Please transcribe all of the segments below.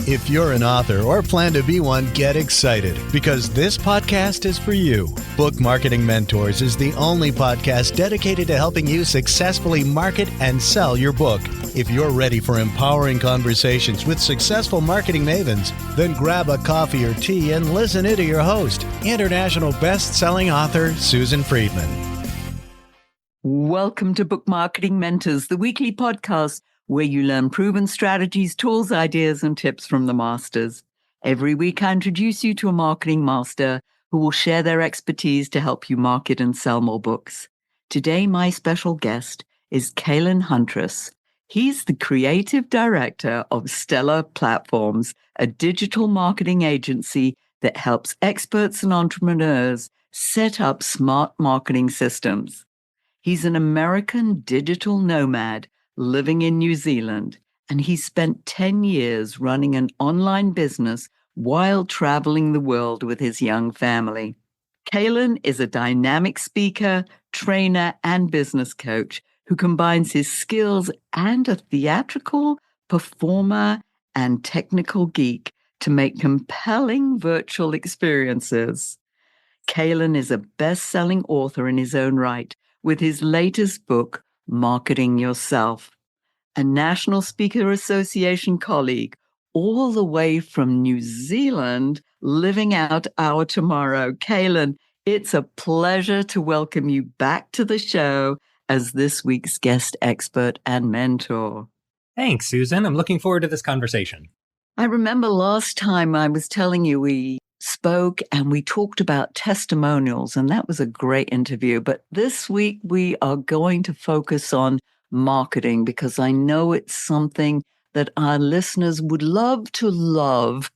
If you're an author or plan to be one, get excited because this podcast is for you. Book Marketing Mentors is the only podcast dedicated to helping you successfully market and sell your book. If you're ready for empowering conversations with successful marketing mavens, then grab a coffee or tea and listen in to your host, international best-selling author Susan Friedman. Welcome to Book Marketing Mentors, the weekly podcast where you learn proven strategies, tools, ideas, and tips from the masters. Every week, I introduce you to a marketing master who will share their expertise to help you market and sell more books. Today, my special guest is Caelan Huntress. He's the creative director of Stellar Platforms, a digital marketing agency that helps experts and entrepreneurs set up smart marketing systems. He's an American digital nomad living in New Zealand, and he spent 10 years running an online business while traveling the world with his young family. Caelan is a dynamic speaker, trainer, and business coach who combines his skills and a theatrical performer and technical geek to make compelling virtual experiences. Caelan is a best-selling author in his own right, with his latest book, Marketing Yourself, a National Speaker Association colleague all the way from New Zealand, living out our tomorrow. Caelan, it's a pleasure to welcome you back to the show as this week's guest expert and mentor. Thanks, Susan. I'm looking forward to this conversation. I remember last time I was telling you we spoke and we talked about testimonials, and that was a great interview. But this week we are going to focus on marketing because I know it's something that our listeners would love to love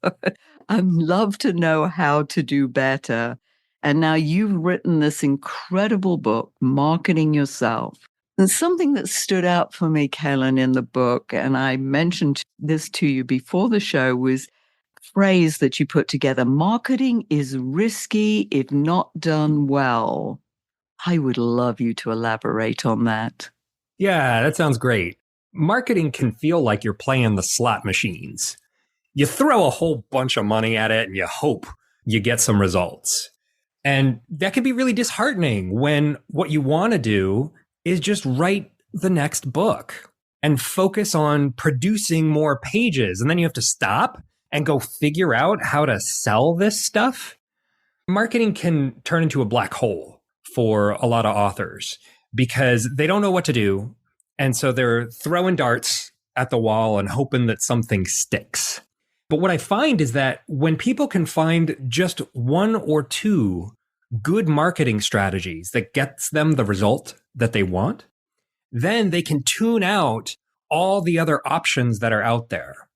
and love to know how to do better. And now you've written this incredible book, Marketing Yourself. And something that stood out for me, Caelan, in the book, and I mentioned this to you before the show, was phrase that you put together: marketing is risky if not done well. I would love you to elaborate on that. Yeah, that sounds great. Marketing can feel like you're playing the slot machines. You throw a whole bunch of money at it and you hope you get some results. And that can be really disheartening when what you want to do is just write the next book and focus on producing more pages. And then you have to stop and go figure out how to sell this stuff. Marketing can turn into a black hole for a lot of authors because they don't know what to do. And so they're throwing darts at the wall and hoping that something sticks. But what I find is that when people can find just one or two good marketing strategies that gets them the result that they want, then they can tune out all the other options that are out there.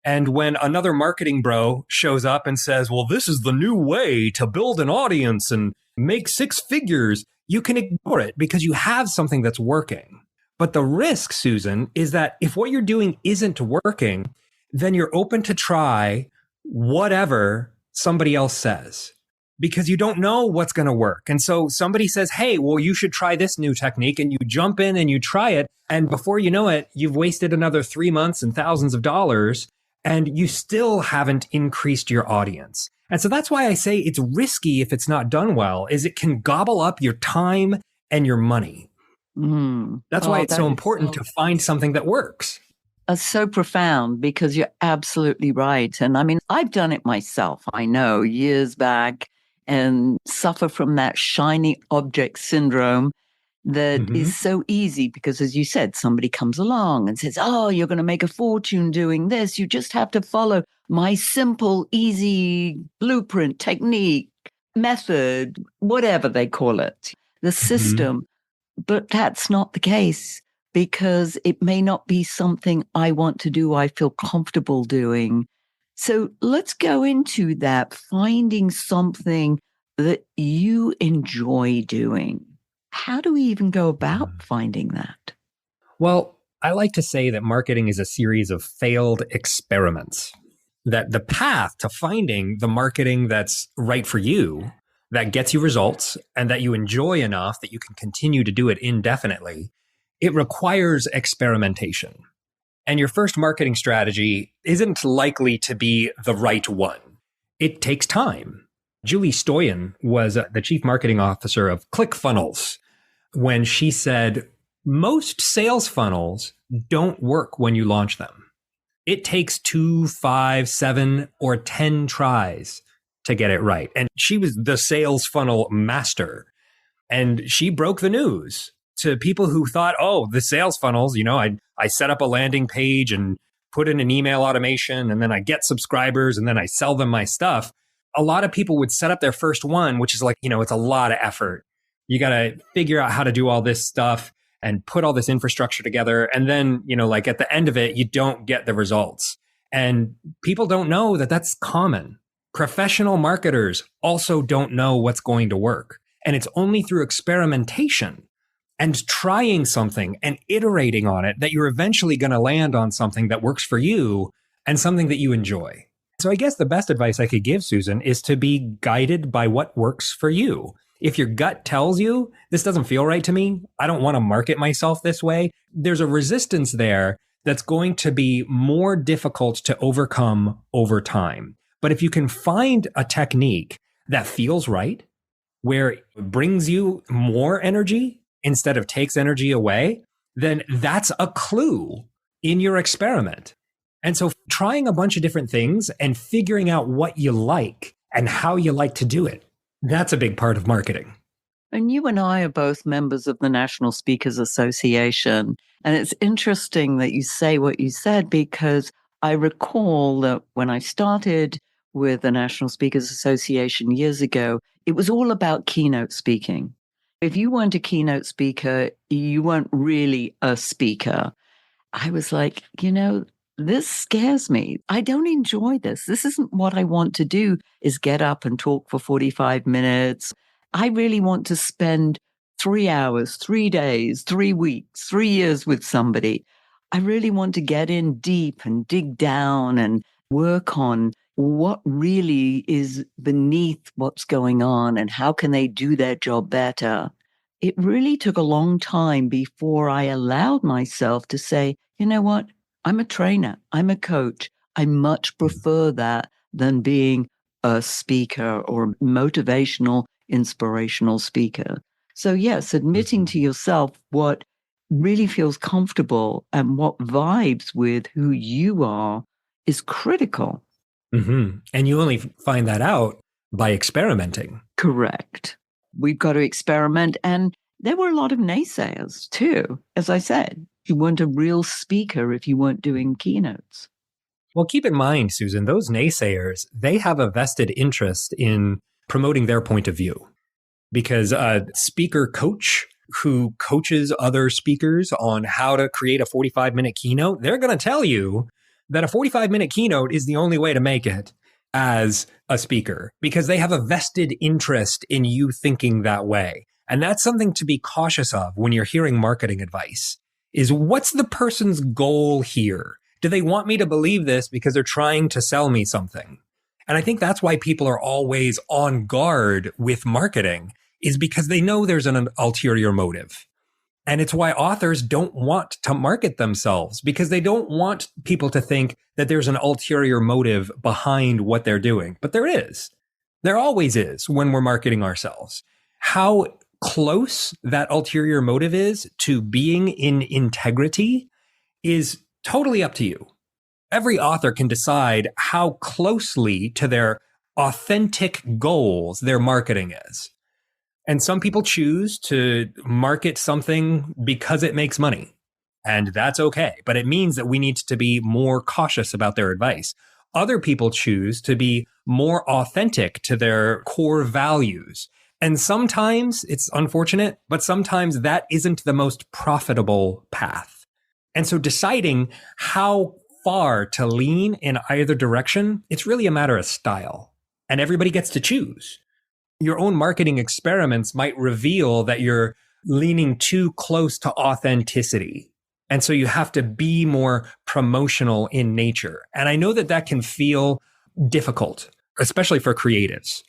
And when another marketing bro shows up and says, well, this is the new way to build an audience and make six figures, you can ignore it because you have something that's working. But the risk, Susan, is that if what you're doing isn't working, then you're open to try whatever somebody else says because you don't know what's going to work. And so somebody says, hey, well, you should try this new technique, and you jump in and you try it. And before you know it, you've wasted another 3 months and thousands of dollars, and you still haven't increased your audience. And so that's why I say it's risky if it's not done well, is it can gobble up your time and your money. That's why it's so important to find something that works. That's so profound because you're absolutely right. And I mean, I've done it myself, I know, years back, and suffer from that shiny object syndrome that is so easy because, as you said, somebody comes along and says, oh, you're going to make a fortune doing this. You just have to follow my simple, easy blueprint, technique, method, whatever they call it, the system. But that's not the case because it may not be something I want to do, I feel comfortable doing. So let's go into that, finding something that you enjoy doing. How do we even go about finding that? Well, I like to say that marketing is a series of failed experiments, that the path to finding the marketing that's right for you, that gets you results, and that you enjoy enough that you can continue to do it indefinitely, it requires experimentation. and your first marketing strategy isn't likely to be the right one. It takes time. Julie Stoyan was the chief marketing officer of ClickFunnels when she said, most sales funnels don't work when you launch them. It takes 2, 5, 7, or 10 tries to get it right. And she was the sales funnel master. And she broke the news to people who thought, oh, the sales funnels, I set up a landing page and put in an email automation, and then I get subscribers, and then I sell them my stuff. A lot of people would set up their first one, which is like, it's a lot of effort. You got to figure out how to do all this stuff and put all this infrastructure together. And then, like at the end of it, you don't get the results. And people don't know that that's common. Professional marketers also don't know what's going to work. And it's only through experimentation and trying something and iterating on it that you're eventually going to land on something that works for you and something that you enjoy. So I guess the best advice I could give, Susan, is to be guided by what works for you. If your gut tells you, this doesn't feel right to me, I don't want to market myself this way, there's a resistance there that's going to be more difficult to overcome over time. But if you can find a technique that feels right, where it brings you more energy instead of takes energy away, then that's a clue in your experiment. And so trying a bunch of different things and figuring out what you like and how you like to do it, that's a big part of marketing. And you and I are both members of the National Speakers Association. And it's interesting that you say what you said, because I recall that when I started with the National Speakers Association years ago, it was all about keynote speaking. If you weren't a keynote speaker, you weren't really a speaker. I was like, this scares me. I don't enjoy this. This isn't what I want to do, is get up and talk for 45 minutes. I really want to spend 3 hours, 3 days, 3 weeks, 3 years with somebody. I really want to get in deep and dig down and work on what really is beneath what's going on and how can they do their job better. It really took a long time before I allowed myself to say, you know what? I'm a trainer. I'm a coach. I much prefer that than being a speaker or motivational, inspirational speaker. So yes, admitting to yourself what really feels comfortable and what vibes with who you are is critical. Mm-hmm. And you only find that out by experimenting. Correct. We've got to experiment. And there were a lot of naysayers too. As I said, you weren't a real speaker if you weren't doing keynotes. Well, keep in mind, Susan, those naysayers, they have a vested interest in promoting their point of view. Because a speaker coach who coaches other speakers on how to create a 45-minute keynote, they're going to tell you that a 45-minute keynote is the only way to make it as a speaker, because they have a vested interest in you thinking that way. And that's something to be cautious of when you're hearing marketing advice, is what's the person's goal here? Do they want me to believe this because they're trying to sell me something? And I think that's why people are always on guard with marketing, is because they know there's an ulterior motive. And it's why authors don't want to market themselves, because they don't want people to think that there's an ulterior motive behind what they're doing. But there is. There always is when we're marketing ourselves. How close that ulterior motive is to being in integrity is totally up to you. Every author can decide how closely to their authentic goals their marketing is. And some people choose to market something because it makes money. And that's okay. But it means that we need to be more cautious about their advice. Other people choose to be more authentic to their core values. And sometimes it's unfortunate, but sometimes that isn't the most profitable path. And so deciding how far to lean in either direction, it's really a matter of style. And everybody gets to choose. Your own marketing experiments might reveal that you're leaning too close to authenticity. And so you have to be more promotional in nature. And I know that that can feel difficult, especially for creatives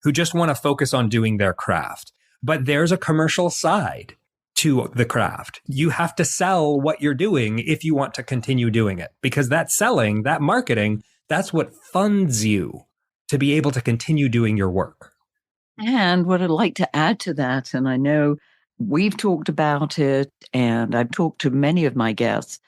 who just want to focus on doing their craft. But there's a commercial side to the craft. You have to sell what you're doing if you want to continue doing it, because that selling, that marketing, that's what funds you to be able to continue doing your work. And what I'd like to add to that, and I know we've talked about it and I've talked to many of my guests,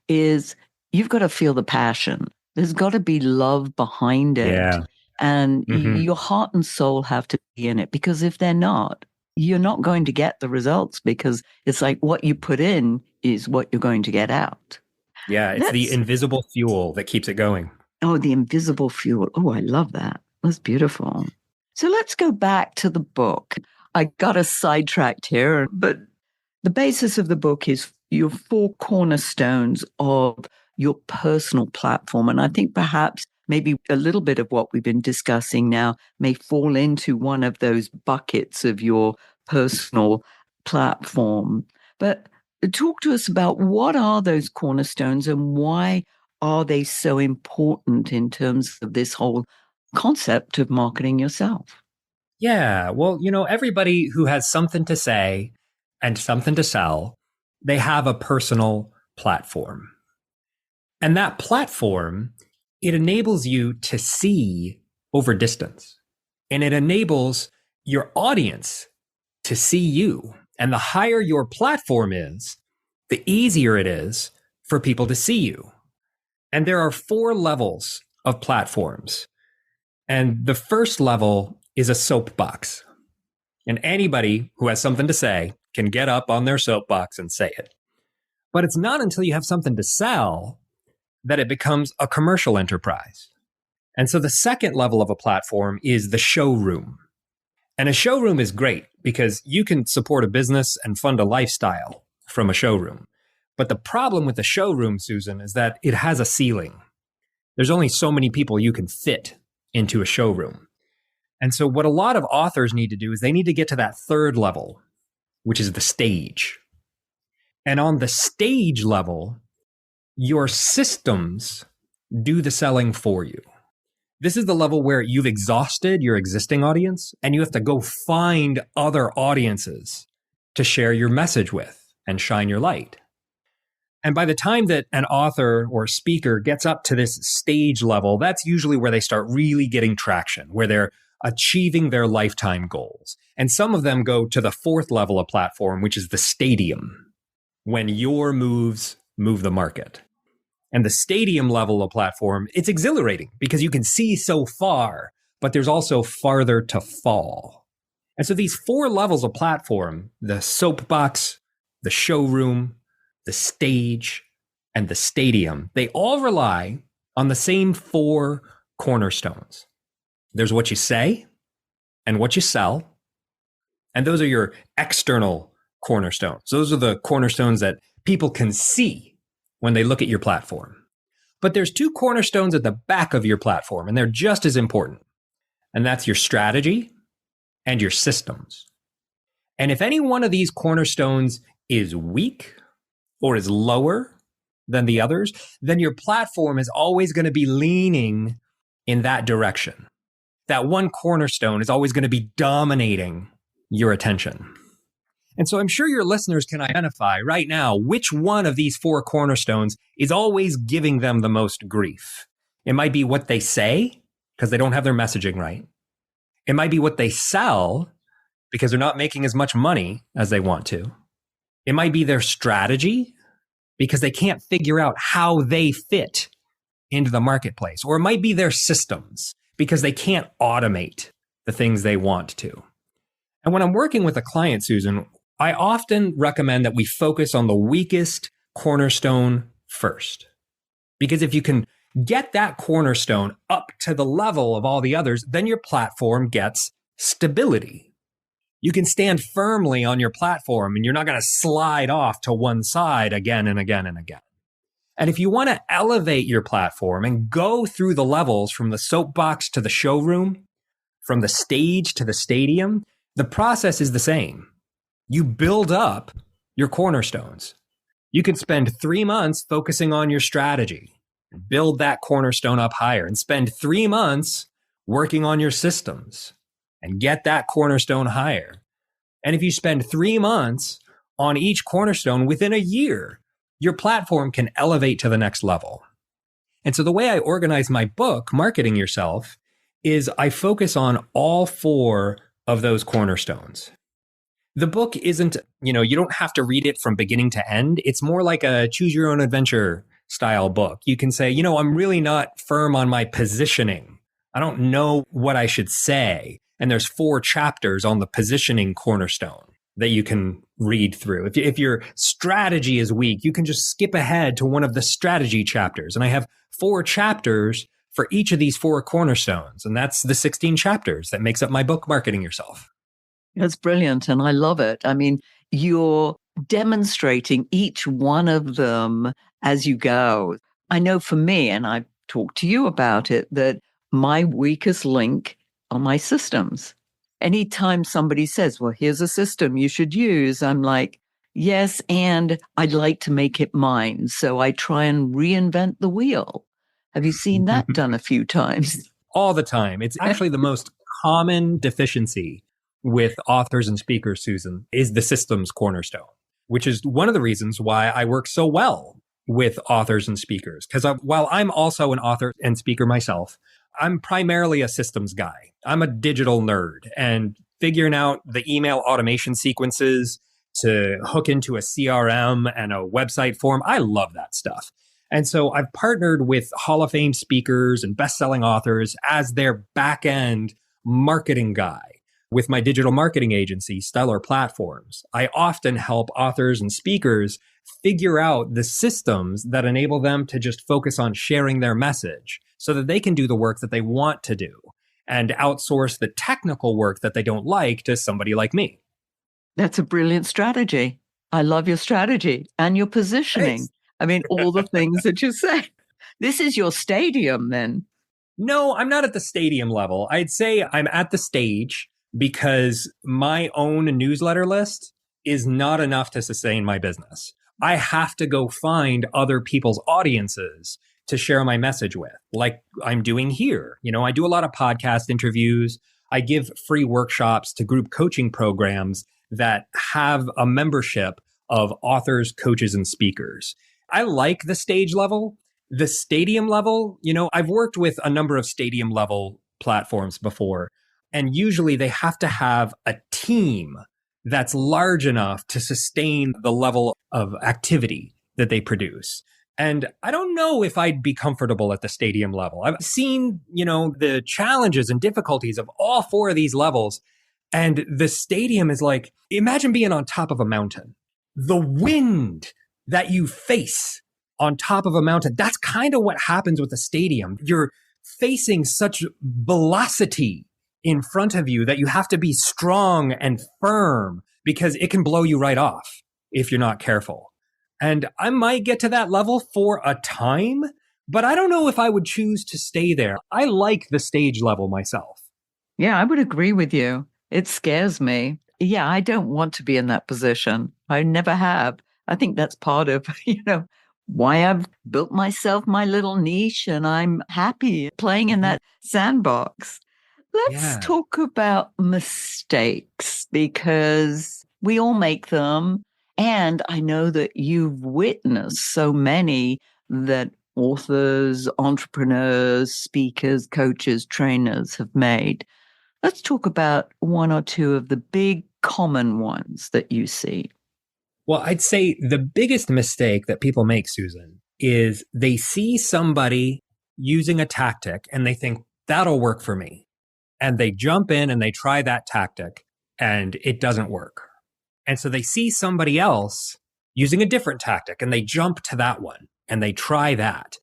is you've got to feel the passion. There's got to be love behind it. Yeah. And Mm-hmm. your heart and soul have to be in it, because if they're not, you're not going to get the results, because it's like what you put in is what you're going to get out. Yeah, it's the invisible fuel that keeps it going. Oh, the invisible fuel. Oh, I love that. That's beautiful. So let's go back to the book. I got us sidetracked here, but the basis of the book is your 4 cornerstones of your personal platform. And I think perhaps maybe a little bit of what we've been discussing now may fall into one of those buckets of your personal platform. But talk to us about what are those cornerstones and why are they so important in terms of this whole concept of marketing yourself? Yeah, well, everybody who has something to say and something to sell, they have a personal platform. And that platform, it enables you to see over distance. And it enables your audience to see you. And the higher your platform is, the easier it is for people to see you. And there are 4 levels of platforms. And the first level is a soapbox. And anybody who has something to say can get up on their soapbox and say it. But it's not until you have something to sell that it becomes a commercial enterprise. And so the second level of a platform is the showroom. And a showroom is great because you can support a business and fund a lifestyle from a showroom. But the problem with the showroom, Susan, is that it has a ceiling. There's only so many people you can fit into a showroom. And so what a lot of authors need to do is they need to get to that third level, which is the stage. And on the stage level, your systems do the selling for you. This is the level where you've exhausted your existing audience and you have to go find other audiences to share your message with and shine your light. And by the time that an author or speaker gets up to this stage level, that's usually where they start really getting traction, where they're achieving their lifetime goals. And some of them go to the 4th level of platform, which is the stadium, when your moves move the market. And the stadium level of platform, it's exhilarating because you can see so far, but there's also farther to fall. And so these 4 levels of platform, the soapbox, the showroom, the stage, and the stadium, they all rely on the same 4 cornerstones. There's what you say and what you sell. And those are your external cornerstones. Those are the cornerstones that people can see when they look at your platform. But there's 2 cornerstones at the back of your platform, and they're just as important. And that's your strategy and your systems. And if any one of these cornerstones is weak or is lower than the others, then your platform is always going to be leaning in that direction. That one cornerstone is always going to be dominating your attention. And so I'm sure your listeners can identify right now which one of these 4 cornerstones is always giving them the most grief. It might be what they say because they don't have their messaging right. It might be what they sell because they're not making as much money as they want to. It might be their strategy because they can't figure out how they fit into the marketplace. Or it might be their systems because they can't automate the things they want to. And when I'm working with a client, Susan, I often recommend that we focus on the weakest cornerstone first. Because if you can get that cornerstone up to the level of all the others, then your platform gets stability. You can stand firmly on your platform and you're not going to slide off to one side again and again and again. And if you want to elevate your platform and go through the levels from the soapbox to the showroom, from the stage to the stadium, the process is the same. You build up your cornerstones. You can spend 3 months focusing on your strategy, build that cornerstone up higher, and spend 3 months working on your systems and get that cornerstone higher. And if you spend 3 months on each cornerstone within a year, your platform can elevate to the next level. And so the way I organize my book, Marketing Yourself, is I focus on all 4 of those cornerstones. The book isn't, you don't have to read it from beginning to end. It's more like a choose your own adventure style book. You can say, I'm really not firm on my positioning. I don't know what I should say. And there's 4 chapters on the positioning cornerstone that you can read through. If your strategy is weak, you can just skip ahead to one of the strategy chapters. And I have 4 chapters for each of these 4 cornerstones. And that's the 16 chapters that makes up my book, Marketing Yourself. That's brilliant. And I love it. I mean, you're demonstrating each one of them as you go. I know for me, and I've talked to you about it, that my weakest link are my systems. Anytime somebody says, well, here's a system you should use, I'm like, yes, and I'd like to make it mine. So I try and reinvent the wheel. Have you seen that done a few times? All the time. It's actually the most common deficiency with authors and speakers, Susan, is the systems cornerstone, which is one of the reasons why I work so well with authors and speakers. Because while I'm also an author and speaker myself, I'm primarily a systems guy. I'm a digital nerd, and figuring out the email automation sequences to hook into a CRM and a website form, I love that stuff. And so I've partnered with Hall of Fame speakers and best-selling authors as their back-end marketing guy. With my digital marketing agency, Stellar Platforms, I often help authors and speakers figure out the systems that enable them to just focus on sharing their message so that they can do the work that they want to do and outsource the technical work that they don't like to somebody like me. That's a brilliant strategy. I love your strategy and your positioning. Thanks. I mean, all the things that you say. This is your stadium then. No, I'm not at the stadium level. I'd say I'm at the stage because my own newsletter list is not enough to sustain my business. I have to go find other people's audiences to share my message with, like I'm doing here. I do a lot of podcast interviews. I give free workshops to group coaching programs that have a membership of authors, coaches, and speakers. I like the stage level. The stadium level, I've worked with a number of stadium level platforms before. And usually they have to have a team that's large enough to sustain the level of activity that they produce. And I don't know if I'd be comfortable at the stadium level. I've seen, the challenges and difficulties of all 4 of these levels. And the stadium is like, imagine being on top of a mountain. The wind that you face on top of a mountain, that's kind of what happens with the stadium. You're facing such velocity in front of you that you have to be strong and firm because it can blow you right off if you're not careful. And I might get to that level for a time, but I don't know if I would choose to stay there. I like the stage level myself. Yeah, I would agree with you. It scares me. Yeah, I don't want to be in that position. I never have. I think that's part of, why I've built myself my little niche and I'm happy playing in that sandbox. Let's talk about mistakes because we all make them. And I know that you've witnessed so many that authors, entrepreneurs, speakers, coaches, trainers have made. Let's talk about 1 or 2 of the big common ones that you see. Well, I'd say the biggest mistake that people make, Susan, is they see somebody using a tactic and they think that'll work for me. And they jump in and they try that tactic and it doesn't work. And so they see somebody else using a different tactic and they jump to that one and they try that.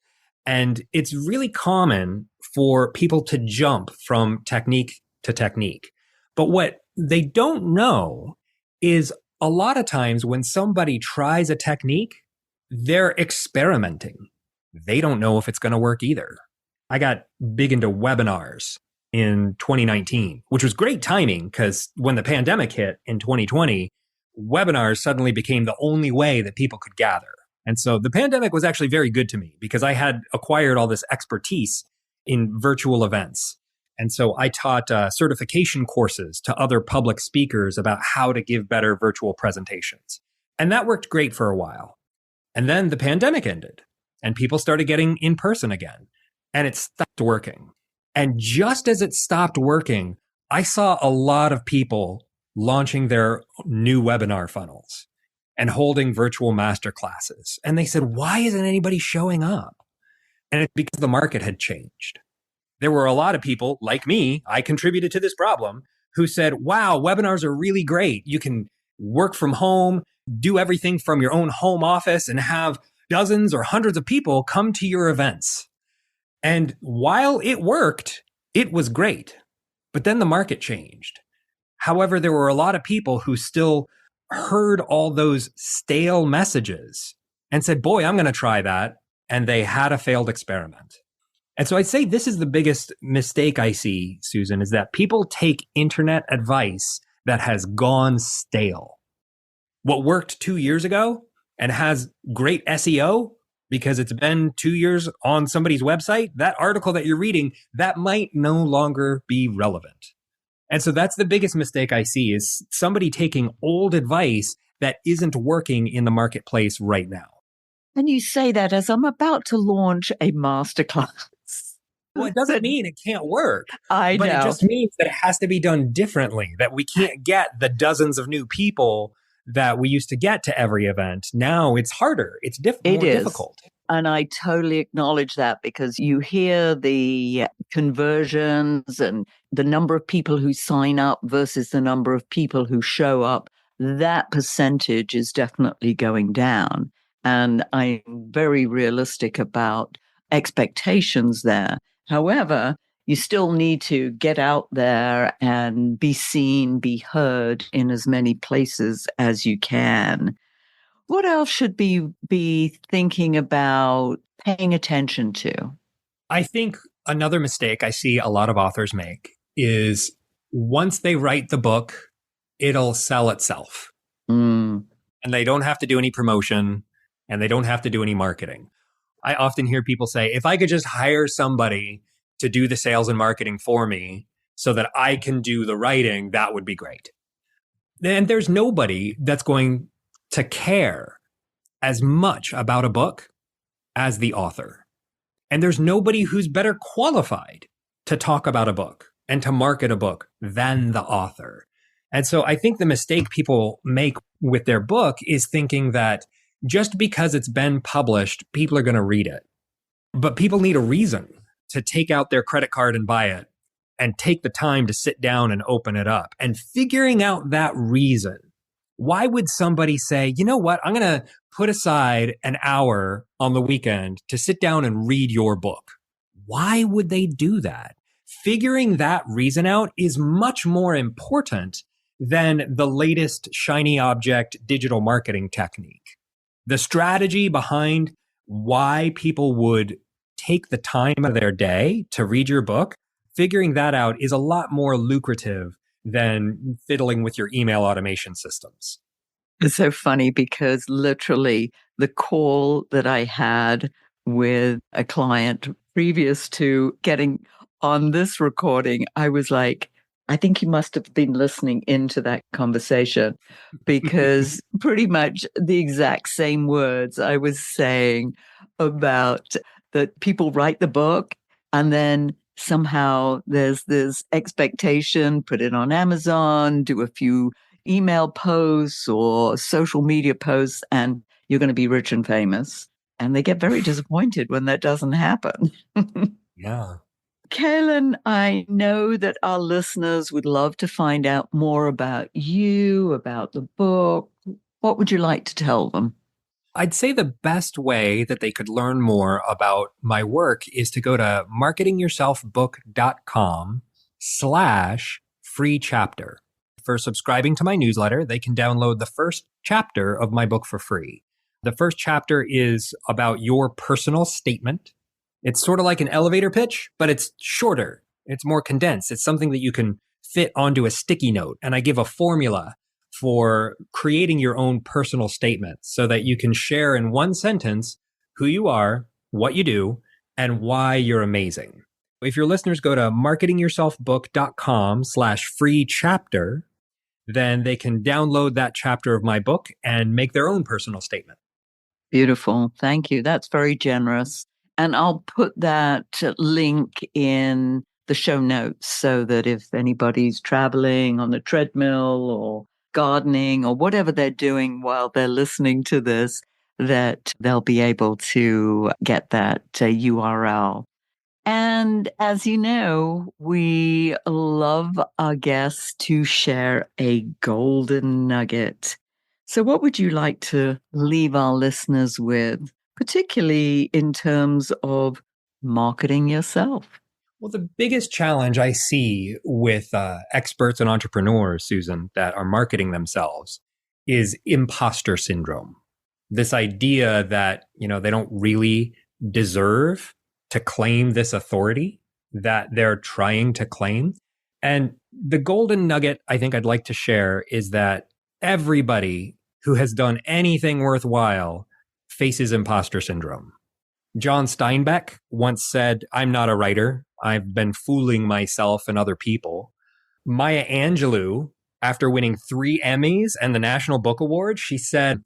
And it's really common for people to jump from technique to technique. But what they don't know is a lot of times when somebody tries a technique, they're experimenting. They don't know if it's going to work either. I got big into webinars in 2019, which was great timing because when the pandemic hit in 2020, webinars suddenly became the only way that people could gather. And so the pandemic was actually very good to me because I had acquired all this expertise in virtual events. And so I taught certification courses to other public speakers about how to give better virtual presentations. And that worked great for a while. And then the pandemic ended and people started getting in person again and it stopped working. And just as it stopped working, I saw a lot of people launching their new webinar funnels and holding virtual masterclasses. And they said, why isn't anybody showing up? And it's because the market had changed. There were a lot of people like me, I contributed to this problem, who said, wow, webinars are really great. You can work from home, do everything from your own home office and have dozens or hundreds of people come to your events. And while it worked, it was great. But then the market changed. However, there were a lot of people who still heard all those stale messages and said, boy, I'm going to try that. And they had a failed experiment. And so I'd say this is the biggest mistake I see, Susan, is that people take internet advice that has gone stale. What worked 2 years ago and has great SEO because it's been 2 years on somebody's website, that article that you're reading, that might no longer be relevant. And so that's the biggest mistake I see is somebody taking old advice that isn't working in the marketplace right now. And you say that as I'm about to launch a masterclass. Well, it doesn't mean it can't work. I know. But it just means that it has to be done differently, that we can't get the dozens of new people that we used to get to every event. Now it's harder. It's more difficult. And I totally acknowledge that because you hear the conversions and the number of people who sign up versus the number of people who show up. That percentage is definitely going down. And I'm very realistic about expectations there. However, you still need to get out there and be seen, be heard in as many places as you can. What else should be thinking about paying attention to? I think another mistake I see a lot of authors make is once they write the book, it'll sell itself. And they don't have to do any promotion and they don't have to do any marketing. I often hear people say, if I could just hire somebody to do the sales and marketing for me so that I can do the writing, that would be great. And there's nobody that's going to care as much about a book as the author. And there's nobody who's better qualified to talk about a book and to market a book than the author. And so I think the mistake people make with their book is thinking that just because it's been published, people are going to read it. But people need a reason to take out their credit card and buy it and take the time to sit down and open it up and figuring out that reason. Why would somebody say, you know what, I'm going to put aside an hour on the weekend to sit down and read your book? Why would they do that? Figuring that reason out is much more important than the latest shiny object digital marketing technique. The strategy behind why people would take the time of their day to read your book, figuring that out is a lot more lucrative than fiddling with your email automation systems. It's so funny because literally the call that I had with a client previous to getting on this recording, I was like, I think you must have been listening into that conversation because pretty much the exact same words I was saying about that people write the book and then somehow there's this expectation, put it on Amazon, do a few email posts or social media posts, and you're going to be rich and famous. And they get very disappointed when that doesn't happen. Yeah. Caelan, I know that our listeners would love to find out more about you, about the book. What would you like to tell them? I'd say the best way that they could learn more about my work is to go to marketingyourselfbook.com/free chapter. For subscribing to my newsletter, they can download the first chapter of my book for free. The first chapter is about your personal statement. It's sort of like an elevator pitch, but it's shorter. It's more condensed. It's something that you can fit onto a sticky note. And I give a formula for creating your own personal statement so that you can share in one sentence who you are, what you do, and why you're amazing. If your listeners go to marketingyourselfbook.com/free chapter, then they can download that chapter of my book and make their own personal statement. Beautiful. Thank you. That's very generous. And I'll put that link in the show notes so that if anybody's traveling on the treadmill or gardening or whatever they're doing while they're listening to this, that they'll be able to get that URL. And as you know, we love our guests to share a golden nugget. So, what would you like to leave our listeners with, particularly in terms of marketing yourself? Well, the biggest challenge I see with experts and entrepreneurs, Susan, that are marketing themselves is imposter syndrome. This idea that, they don't really deserve to claim this authority that they're trying to claim. And the golden nugget I think I'd like to share is that everybody who has done anything worthwhile faces imposter syndrome. John Steinbeck once said, "I'm not a writer. I've been fooling myself and other people." Maya Angelou, after winning 3 Emmys and the National Book Award, she said,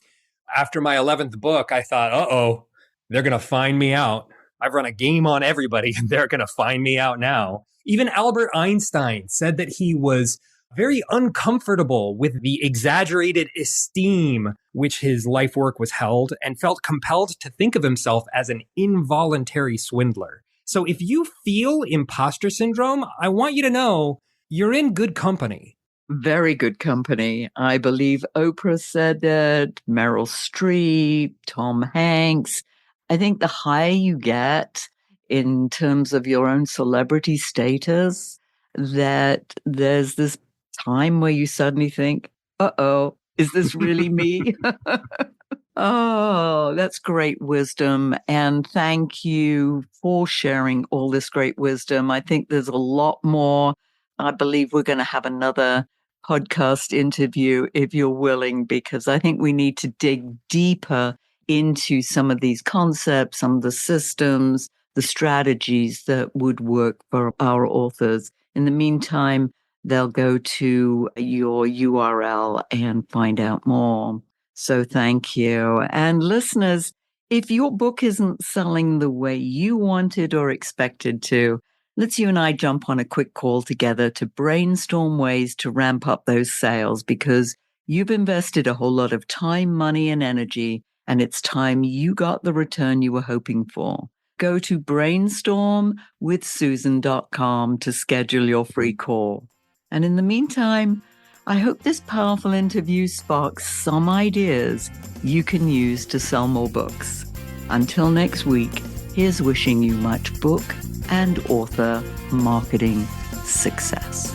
"After my 11th book, I thought, they're going to find me out. I've run a game on everybody and they're going to find me out now." Even Albert Einstein said that he was very uncomfortable with the exaggerated esteem which his life work was held and felt compelled to think of himself as an involuntary swindler. So if you feel imposter syndrome, I want you to know you're in good company. Very good company. I believe Oprah said it, Meryl Streep, Tom Hanks. I think the higher you get in terms of your own celebrity status, that there's this time where you suddenly think, is this really me? Oh, that's great wisdom. And thank you for sharing all this great wisdom. I think there's a lot more. I believe we're going to have another podcast interview if you're willing, because I think we need to dig deeper into some of these concepts, some of the systems, the strategies that would work for our authors. In the meantime, they'll go to your URL and find out more. So thank you. And listeners, if your book isn't selling the way you wanted or expected to, let's you and I jump on a quick call together to brainstorm ways to ramp up those sales, because you've invested a whole lot of time, money, and energy, and it's time you got the return you were hoping for. Go to brainstormwithsusan.com to schedule your free call. And in the meantime, I hope this powerful interview sparks some ideas you can use to sell more books. Until next week, here's wishing you much book and author marketing success.